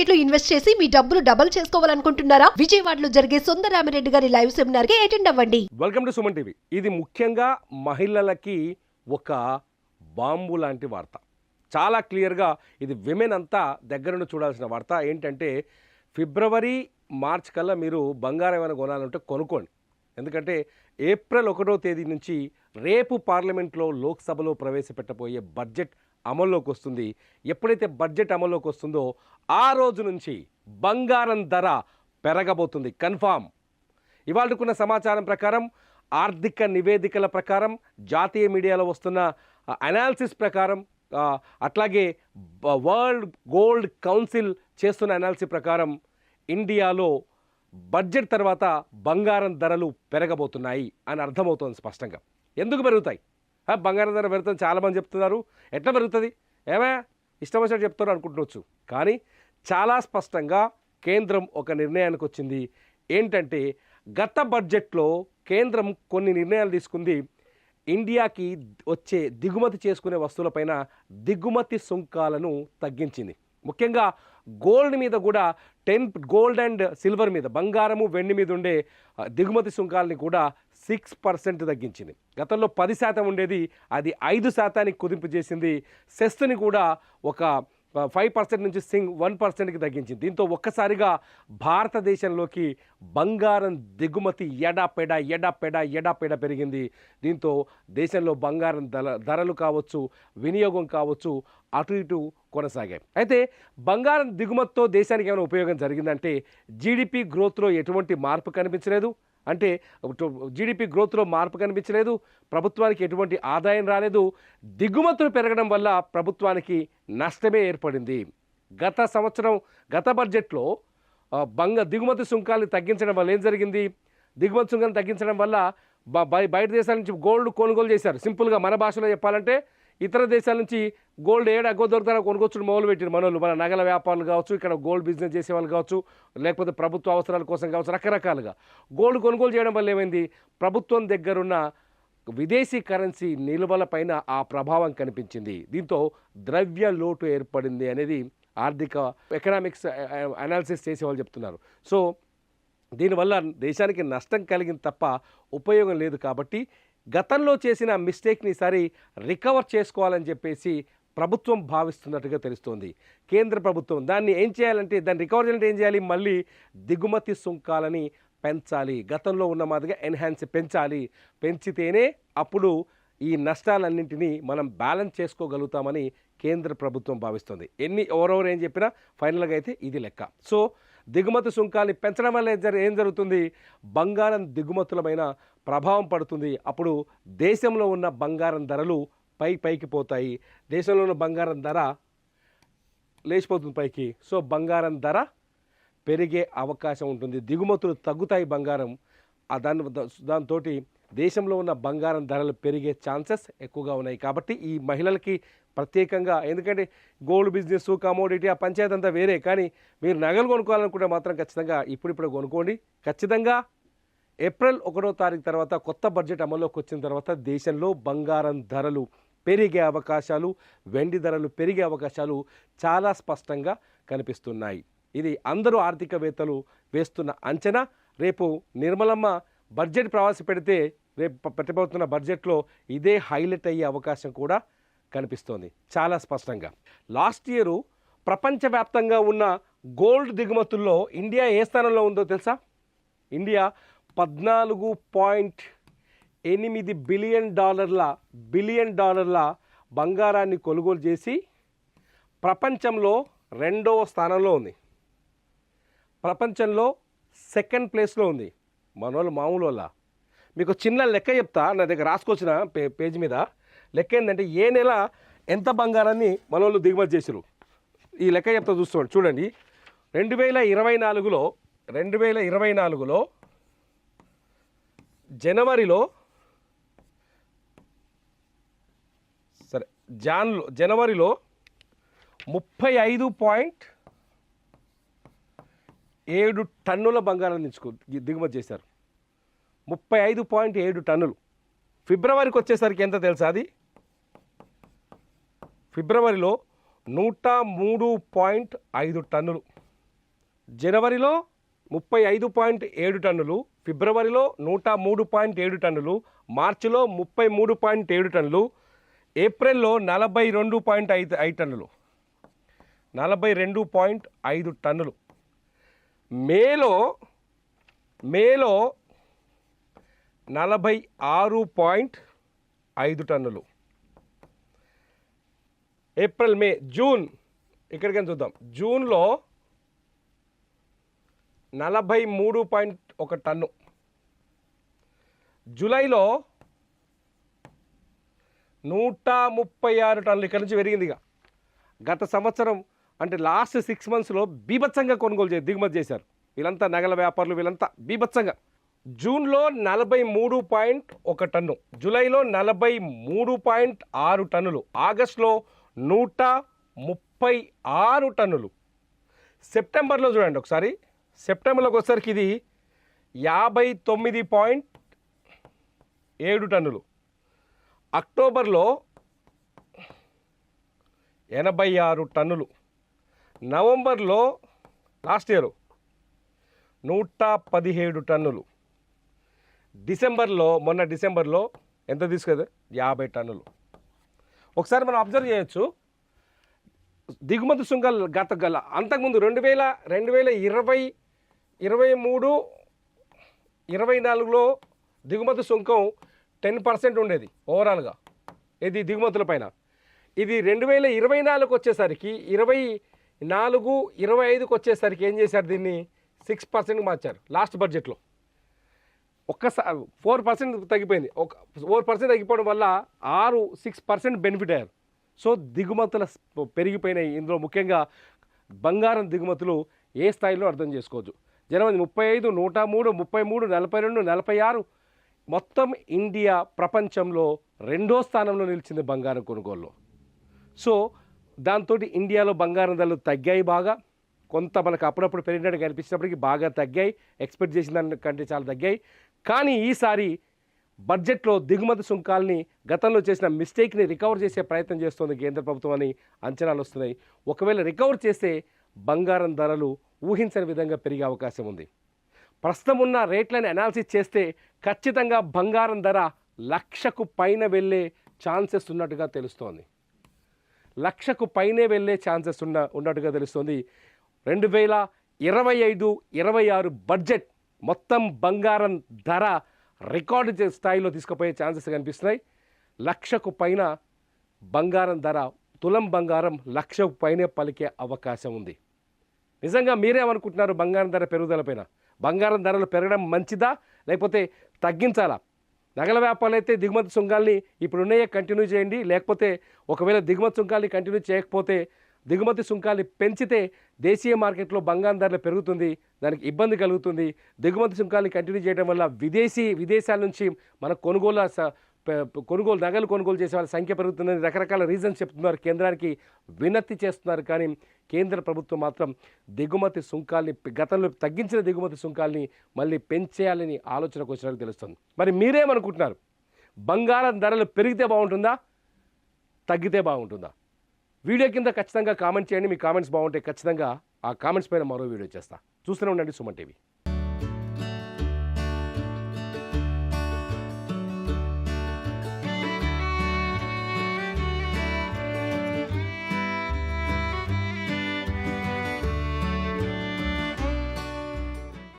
Market లో invest చేసి మీ డబ్బులు డబుల్ చేసుకోవాలనుకుంటున్నారా? విజయవాడలో జరిగే సుందరామిరెడ్డి గారి లైవ్ సెమినార్ కి అటెండ్ అవ్వండి. Welcome to Suman TV. ఇది ముఖ్యంగా మహిళలకి ఒక బాంబు లాంటి వార్త. చాలా క్లియర్గా ఇది విమెన్ అంతా దగ్గర నుండి చూడాల్సిన వార్త. ఏంటంటే ఫిబ్రవరి మార్చ్ కల్లా మీరు బంగారం ఏమైనా కొనాలంటే కొనుక్కోండి. ఎందుకంటే ఏప్రిల్ 1వ తేదీ నుంచి రేపు పార్లమెంట్లో లోక్సభలో ప్రవేశపెట్టబోయే బడ్జెట్ అమల్లోకి వస్తుంది. ఎప్పుడైతే బడ్జెట్ అమల్లోకి వస్తుందో ఆ రోజు నుంచి బంగారం ధర పెరగబోతుంది, కన్ఫామ్. ఇవాళకున్న సమాచారం ప్రకారం, ఆర్థిక నివేదికల ప్రకారం, జాతీయ మీడియాలో వస్తున్న అనాలిసిస్ ప్రకారం, అట్లాగే వరల్డ్ గోల్డ్ కౌన్సిల్ చేస్తున్న అనాలిసిస్ ప్రకారం ఇండియాలో బడ్జెట్ తర్వాత బంగారం ధరలు పెరగబోతున్నాయి అని అర్థమవుతుంది స్పష్టంగా. ఎందుకు పెరుగుతాయి? బంగారం ధర పెరుగుతుంది చాలామంది చెప్తున్నారు. ఎట్లా పెరుగుతుంది? ఏమే ఇష్టం వచ్చినట్టు చెప్తారు అనుకుంటువచ్చు. కానీ చాలా స్పష్టంగా కేంద్రం ఒక నిర్ణయానికి వచ్చింది. ఏంటంటే గత బడ్జెట్లో కేంద్రం కొన్ని నిర్ణయాలు తీసుకుంది. ఇండియాకి వచ్చే దిగుమతి చేసుకునే వస్తువులపైన దిగుమతి సుంకాలను తగ్గించింది. ముఖ్యంగా గోల్డ్ మీద కూడా గోల్డ్ అండ్ సిల్వర్ మీద, బంగారము వెండి మీద ఉండే దిగుమతి సుంకాలని కూడా 6% తగ్గించింది. గతంలో 10% ఉండేది, అది 5%కి కుదింపు చేసింది. సెస్ని కూడా ఒక 5% నుంచి 1%కి తగ్గించింది. దీంతో ఒక్కసారిగా భారతదేశంలోకి బంగారం దిగుమతి ఎడాపెడా పెరిగింది. దీంతో దేశంలో బంగారం ధరలు కావచ్చు, వినియోగం కావచ్చు, అటు ఇటు కొనసాగాయి. అయితే బంగారం దిగుమతితో దేశానికి ఏమైనా ఉపయోగం జరిగిందంటే జీడిపి గ్రోత్లో ఎటువంటి మార్పు కనిపించలేదు. అంటే జీడిపి గ్రోత్లో మార్పు కనిపించలేదు, ప్రభుత్వానికి ఎటువంటి ఆదాయం రాలేదు. దిగుమతులు పెరగడం వల్ల ప్రభుత్వానికి నష్టమే ఏర్పడింది. గత బడ్జెట్లో దిగుమతి సుంకాలను తగ్గించడం వల్ల ఏం జరిగింది? దిగుమతి సుంకాలను తగ్గించడం వల్ల బయట దేశాల నుంచి గోల్డ్ కొనుగోలు చేశారు. సింపుల్గా మన భాషలో చెప్పాలంటే ఇతర దేశాల నుంచి గోల్డ్ ఎగ్గో దొరుకుతారో కొనుక్కొచ్చు మొదలు పెట్టారు మనోళ్ళు. మన నగల వ్యాపారులు కావచ్చు, ఇక్కడ గోల్డ్ బిజినెస్ చేసే వాళ్ళు కావచ్చు, లేకపోతే ప్రభుత్వ అవసరాల కోసం కావచ్చు, రకరకాలుగా గోల్డ్ కొనుగోలు చేయడం వల్ల ఏమైంది? ప్రభుత్వం దగ్గరున్న విదేశీ కరెన్సీ నిల్వల పైన ఆ ప్రభావం కనిపించింది. దీంతో ద్రవ్య లోటు ఏర్పడింది అనేది ఎకనామిక్స్ అనాలిసిస్ చేసే వాళ్ళు చెప్తున్నారు. సో దీనివల్ల దేశానికి నష్టం కలిగింది తప్ప ఉపయోగం లేదు. కాబట్టి గతంలో చేసిన మిస్టేక్ని ఈసారి రికవర్ చేసుకోవాలని చెప్పేసి ప్రభుత్వం భావిస్తున్నట్టుగా తెలుస్తోంది. కేంద్ర ప్రభుత్వం దాన్ని ఏం చేయాలంటే, దాన్ని రికవర్ చేయాలంటే ఏం చేయాలి? మళ్ళీ దిగుమతి సుంకాలని పెంచాలి, గతంలో ఉన్న మాదిరిగా పెంచాలి. పెంచితేనే అప్పుడు ఈ నష్టాలన్నింటినీ మనం బ్యాలెన్స్ చేసుకోగలుగుతామని కేంద్ర ప్రభుత్వం భావిస్తుంది. ఎవరెవరు ఏం చెప్పినా ఫైనల్గా అయితే ఇది లెక్క. సో దిగుమతి సుంకాన్ని పెంచడం వల్ల ఏం జరుగుతుంది? బంగారం దిగుమతులమైన ప్రభావం పడుతుంది. అప్పుడు దేశంలో ఉన్న బంగారం ధరలు పైకి పోతాయి. దేశంలో ఉన్న బంగారం ధర లేచిపోతుంది పైకి. సో బంగారం ధర పెరిగే అవకాశం ఉంటుంది, దిగుమతులు తగ్గుతాయి బంగారం. దాంతో దేశంలో ఉన్న బంగారం ధరలు పెరిగే ఛాన్సెస్ ఎక్కువగా ఉన్నాయి. కాబట్టి ఈ మహిళలకి ప్రత్యేకంగా, ఎందుకంటే గోల్డ్ బిజినెస్, కమోడిటీ, ఆ పంచాయతీ అంతా వేరే. కానీ మీరు నగలు కొనుక్కోవాలనుకుంటే మాత్రం ఖచ్చితంగా ఇప్పుడు కొనుక్కోండి. ఖచ్చితంగా ఏప్రిల్ 1వ తారీఖు తర్వాత కొత్త బడ్జెట్ అమల్లోకి వచ్చిన తర్వాత దేశంలో బంగారం ధరలు పెరిగే అవకాశాలు, వెండి ధరలు పెరిగే అవకాశాలు చాలా స్పష్టంగా కనిపిస్తున్నాయి. ఇది అందరూ ఆర్థికవేత్తలు వేస్తున్న అంచనా. రేపు నిర్మలమ్మ బడ్జెట్ ప్రవేశపెడితే రేపు పెట్టబోతున్న బడ్జెట్లో ఇదే హైలైట్ అయ్యే అవకాశం కూడా కనిపిస్తోంది చాలా స్పష్టంగా. లాస్ట్ ఇయర్ ప్రపంచవ్యాప్తంగా ఉన్న గోల్డ్ దిగుమతుల్లో ఇండియా ఏ స్థానంలో ఉందో తెలుసా? ఇండియా $14.8 బిలియన్ డాలర్ల బంగారాన్ని కొనుగోలు చేసి ప్రపంచంలో 2వ స్థానంలో ఉంది. ప్రపంచంలో 2nd ప్లేస్లో ఉంది. మనోళ్ళు మామూలు వల్ల. మీకు చిన్న లెక్క చెప్తా, నా దగ్గర రాసుకొచ్చిన పేజ్ మీద లెక్క ఏంటంటే ఏ నెల ఎంత బంగారాన్ని మనోళ్ళు దిగుమతి చేసారు ఈ లెక్క చెప్తా చూడండి. 2024లో జనవరిలో 35.7 టన్నుల బంగారాన్ని దిగుమతి చేశారు. 35.7 టన్నులు. ఫిబ్రవరికి వచ్చేసరికి ఎంత తెలుసా? అది ఫిబ్రవరిలో 103.5 టన్నులు. జనవరిలో 35.7 టన్నులు, ఫిబ్రవరిలో 103.7 టన్నులు, మార్చిలో 33.7 టన్నులు, ఏప్రిల్లో 42.5 టన్నులు, 42.5 టన్నులు, మేలో 46.5 టన్నులు, ఏప్రిల్, మే, జూన్ ఇక్కడికైనా చూద్దాం. జూన్లో 43.1 టన్ను, జూలైలో 136 టన్నులు. ఇక్కడ నుంచి పెరిగింది. ఇక గత సంవత్సరం అంటే లాస్ట్ 6 మంత్స్లో బీభత్సంగా దిగుమతి చేశారు వీళ్ళంతా, నగల వ్యాపారులు వీళ్ళంతా బీభత్సంగా. జూన్లో 43.1 టన్ను, జూలైలో 43.6 టన్నులు, ఆగస్టులో 136 టన్నులు. సెప్టెంబర్లో చూడండి ఒకసారి, సెప్టెంబర్లోకి వచ్చేసరికి ఇది 59.7 టన్నులు, అక్టోబర్లో 86 టన్నులు, నవంబర్లో లాస్ట్ ఇయర్ 117 టన్నులు, మొన్న డిసెంబర్లో ఎంత తీసుకుంది? 50 టన్నులు. ఒకసారి మనం అబ్జర్వ్ చేయొచ్చు, దిగుమతి సుంకాలు అంతకుముందు 2020, 2023, 24లో దిగుమతి సుంకం 10% ఉండేది ఓవరాల్గా, ఇది దిగుమతుల పైన. ఇది 2024కి వచ్చేసరికి 24, 25కి వచ్చేసరికి ఏం చేశారు? దీన్ని 6% మార్చారు. లాస్ట్ బడ్జెట్లో ఒక్కసారి 4% తగ్గిపోయింది. 4% తగ్గిపోవడం వల్ల 6% బెనిఫిట్ అయ్యారు. సో దిగుమతుల పెరిగిపోయినాయి. ఇందులో ముఖ్యంగా బంగారం దిగుమతులు ఏ స్థాయిలో అర్థం చేసుకోవచ్చు. జనవరి 35, 103, 33, 42, 46, మొత్తం ఇండియా ప్రపంచంలో 2వ స్థానంలో నిలిచింది బంగారం కొనుగోలులో. సో దాంతో ఇండియాలో బంగారం ధరలు తగ్గాయి బాగా. కొంత మనకు అప్పుడప్పుడు పెరిగినట్టు కనిపించినప్పటికీ బాగా తగ్గాయి, ఎక్స్పెక్ట్ చేసిన దానికంటే చాలా తగ్గాయి. కానీ ఈసారి బడ్జెట్లో దిగుమతి సుంకాల్ని, గతంలో చేసిన మిస్టేక్ని రికవర్ చేసే ప్రయత్నం చేస్తోంది కేంద్ర ప్రభుత్వం అని అంచనాలు వస్తున్నాయి. ఒకవేళ రికవర్ చేస్తే బంగారం ధరలు ఊహించని విధంగా పెరిగే అవకాశం ఉంది. ప్రస్తుతం ఉన్న రేట్లని అనాలిసిస్ చేస్తే ఖచ్చితంగా బంగారం ధర 1,00,000కు పైన వెళ్ళే ఛాన్సెస్ ఉన్నట్టుగా తెలుస్తోంది. 1,00,000కు పైనే వెళ్ళే ఛాన్సెస్ ఉన్నట్టుగా తెలుస్తోంది. 2025-26 బడ్జెట్ మొత్తం బంగారం ధర రికార్డు స్థాయిలో తీసుకుపోయే ఛాన్సెస్ కనిపిస్తున్నాయి. 1,00,000కు పైన బంగారం ధర, తులం బంగారం 1,00,000కు పైనే పలికే అవకాశం ఉంది. నిజంగా మీరేమనుకుంటున్నారు బంగారం ధర పెరుగుదల పైన? బంగారం ధరలు పెరగడం మంచిదా లేకపోతే తగ్గించాలా? నగల వ్యాపారులు అయితే దిగుమతి సుంకాల్ని ఇప్పుడున్నాయే కంటిన్యూ చేయండి, లేకపోతే ఒకవేళ దిగుమతి సుంకాల్ని కంటిన్యూ చేయకపోతే, దిగుమతి సుంకాల్ని పెంచితే దేశీయ మార్కెట్లో బంగారం ధరలు పెరుగుతుంది, దానికి ఇబ్బంది కలుగుతుంది. దిగుమతి సుంకాల్ని కంటిన్యూ చేయడం వల్ల విదేశాల నుంచి మన నగలు కొనుగోలు చేసే వాళ్ళ సంఖ్య పెరుగుతుందని రకరకాల రీజన్స్ చెప్తున్నారు, కేంద్రానికి వినతి చేస్తున్నారు. కానీ కేంద్ర ప్రభుత్వం మాత్రం దిగుమతి సుంకాల్ని, గతంలో తగ్గించిన దిగుమతి సుంకాల్ని మళ్ళీ పెంచేయాలని ఆలోచనకు వచ్చినట్టు తెలుస్తుంది. మరి మీరేమనుకుంటున్నారు? బంగారం ధరలు పెరిగితే బాగుంటుందా, తగ్గితే బాగుంటుందా? వీడియో కింద ఖచ్చితంగా కామెంట్ చేయండి. మీ కామెంట్స్ బాగుంటే ఖచ్చితంగా ఆ కామెంట్స్ పైన మరో వీడియో చేస్తా. చూస్తూనే ఉండండి సుమన్ టీవీ.